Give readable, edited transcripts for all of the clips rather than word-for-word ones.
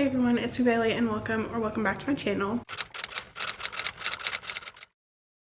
Hey everyone, it's me Bailey and welcome back to my channel.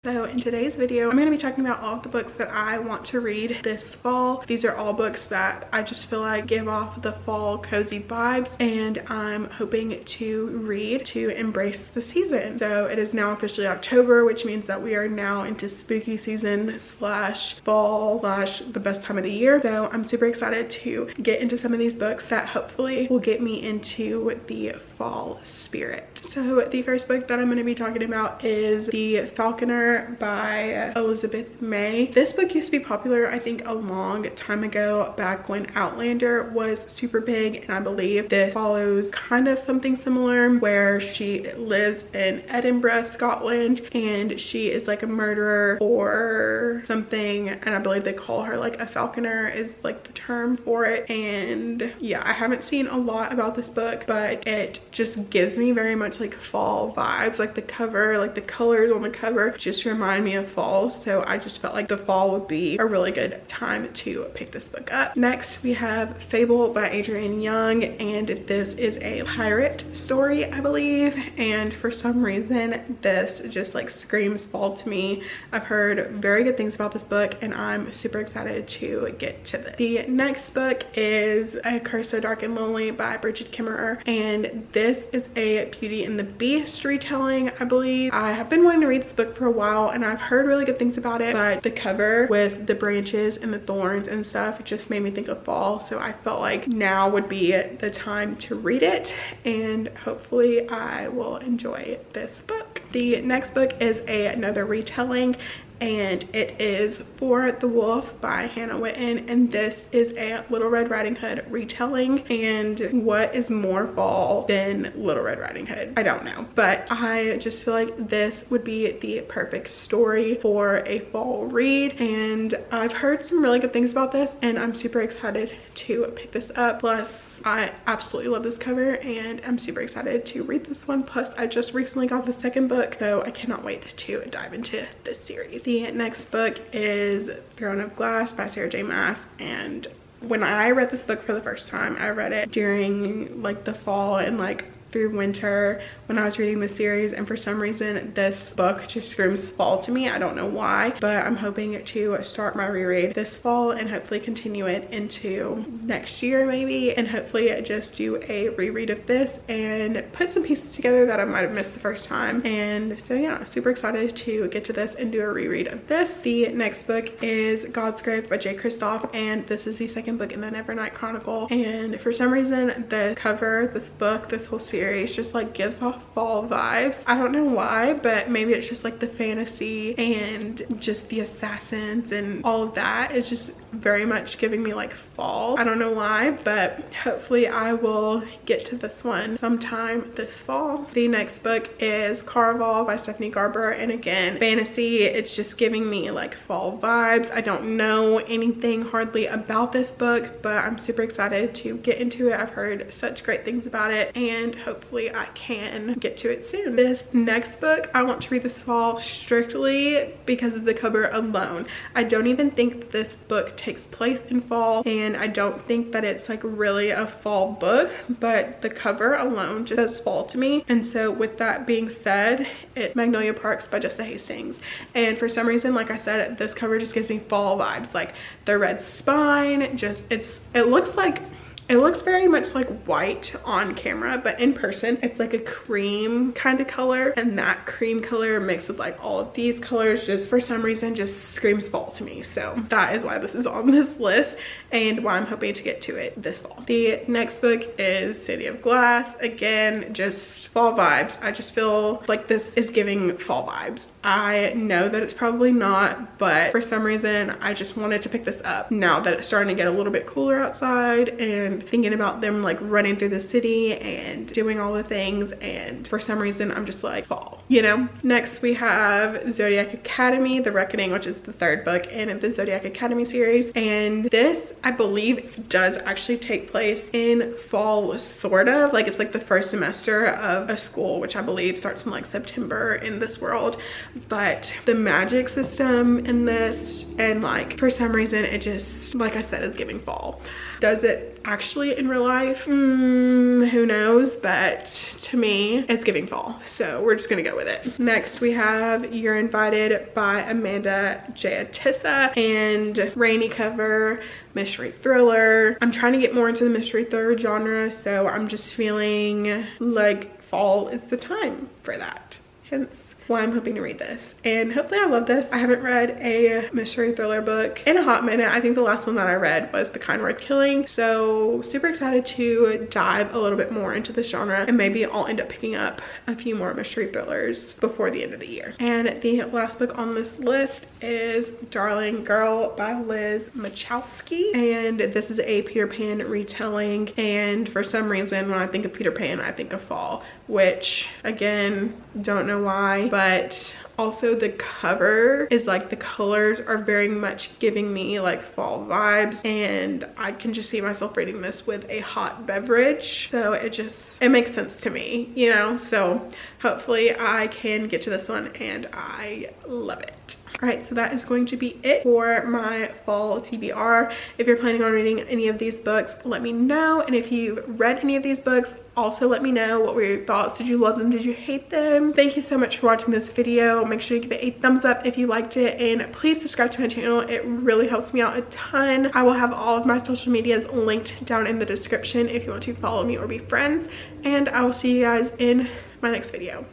So in today's video, I'm going to be talking about all of the books that I want to read this fall. These are all books that I just feel like give off the fall cozy vibes and I'm hoping to read to embrace the season. So it is now officially October, which means that we are now into spooky season slash fall slash the best time of the year. So I'm super excited to get into some of these books that hopefully will get me into the fall spirit. So the first book that I'm going to be talking about is The Falconer by Elizabeth May. This book used to be popular, I think, a long time ago, back when Outlander was super big, and I believe this follows kind of something similar where she lives in Edinburgh, Scotland, and she is like a murderer or something, and I believe they call her like a falconer is like the term for it. And yeah, I haven't seen a lot about this book, but it just gives me very much like fall vibes. Like the cover, like the colors on the cover just remind me of fall, so I just felt like the fall would be a really good time to pick this book up. Next we have Fable by Adrienne Young, and this is a pirate story, I believe, and for some reason this just like screams fall to me. I've heard very good things about this book and I'm super excited to get to this. The next book is A Curse So Dark and Lonely by Brigid Kemmerer, and this is a Beauty and the Beast retelling, I believe. I have been wanting to read this book for a while and I've heard really good things about it, but the cover with the branches and the thorns and stuff just made me think of fall, so I felt like now would be the time to read it and hopefully I will enjoy this book. The next book is another retelling, and it is For the Wolf by Hannah Witten, and this is a Little Red Riding Hood retelling. And what is more fall than Little Red Riding Hood? I don't know, but I just feel like this would be the perfect story for a fall read, and I've heard some really good things about this and I'm super excited to pick this up. Plus I absolutely love this cover and I'm super excited to read this one. Plus I just recently got the second book, so I cannot wait to dive into this series. The next book is Throne of Glass by Sarah J Maas, and when I read this book for the first time, I read it during like the fall and like through winter when I was reading the series, and for some reason this book just screams fall to me. I don't know why, but I'm hoping to start my reread this fall and hopefully continue it into next year maybe, and hopefully just do a reread of this and put some pieces together that I might have missed the first time. And so yeah, super excited to get to this and do a reread of this. The next book is God's Grave by Jay Kristoff, and this is the second book in the Nevernight Chronicle, and for some reason the cover, this book, this whole series just like gives off fall vibes. I don't know why, but maybe it's just like the fantasy and just the assassins and all of that is just very much giving me like fall. I don't know why, but hopefully I will get to this one sometime this fall. The next book is Caraval by Stephanie Garber, and again, fantasy. It's just giving me like fall vibes. I don't know anything hardly about this book, but I'm super excited to get into it. I've heard such great things about it and hopefully I can get to it soon. This next book I want to read this fall strictly because of the cover alone. I don't even think that this book takes place in fall, and I don't think that it's like really a fall book, but the cover alone just says fall to me. And so with that being said, it's Magnolia Parks by Jessa Hastings, and for some reason, like I said, this cover just gives me fall vibes. Like the red spine, just it looks very much like white on camera, but in person it's like a cream kind of color, and that cream color mixed with like all of these colors just for some reason just screams fall to me. So that is why this is on this list and why I'm hoping to get to it this fall. The next book is City of Glass. Again, just fall vibes. I just feel like this is giving fall vibes. I know that it's probably not, but for some reason I just wanted to pick this up now that it's starting to get a little bit cooler outside, and thinking about them like running through the city and doing all the things, and for some reason I'm just like fall, you know. Next we have Zodiac Academy, The Reckoning, which is the third book in the Zodiac Academy series, and this I believe does actually take place in fall, sort of like it's like the first semester of a school, which I believe starts in like September in this world. But the magic system in this, and like for some reason it just, like I said, is giving fall. Does it actually in real life? Who knows, but to me it's giving fall, so we're just gonna go with it. Next we have You're Invited by Amanda Giattisa, and rainy cover, mystery thriller. I'm trying to get more into the mystery thriller genre, so I'm just feeling like fall is the time for that, hence why I'm hoping to read this, and hopefully I love this. I haven't read a mystery thriller book in a hot minute. I think the last one that I read was The Kind Worth Killing, so super excited to dive a little bit more into this genre, and maybe I'll end up picking up a few more mystery thrillers before the end of the year. And the last book on this list is Darling Girl by Liz Machowski, and this is a Peter Pan retelling, and for some reason when I think of Peter Pan I think of fall, which again, don't know why, but also the cover is like, the colors are very much giving me like fall vibes, and I can just see myself reading this with a hot beverage, so it makes sense to me, you know, so hopefully I can get to this one and I love it. All right, so that is going to be it for my fall TBR. If you're planning on reading any of these books, let me know. And if you've read any of these books, also let me know. What were your thoughts? Did you love them? Did you hate them? Thank you so much for watching this video. Make sure you give it a thumbs up if you liked it, and please subscribe to my channel. It really helps me out a ton. I will have all of my social medias linked down in the description if you want to follow me or be friends, and I will see you guys in my next video.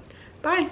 Bye.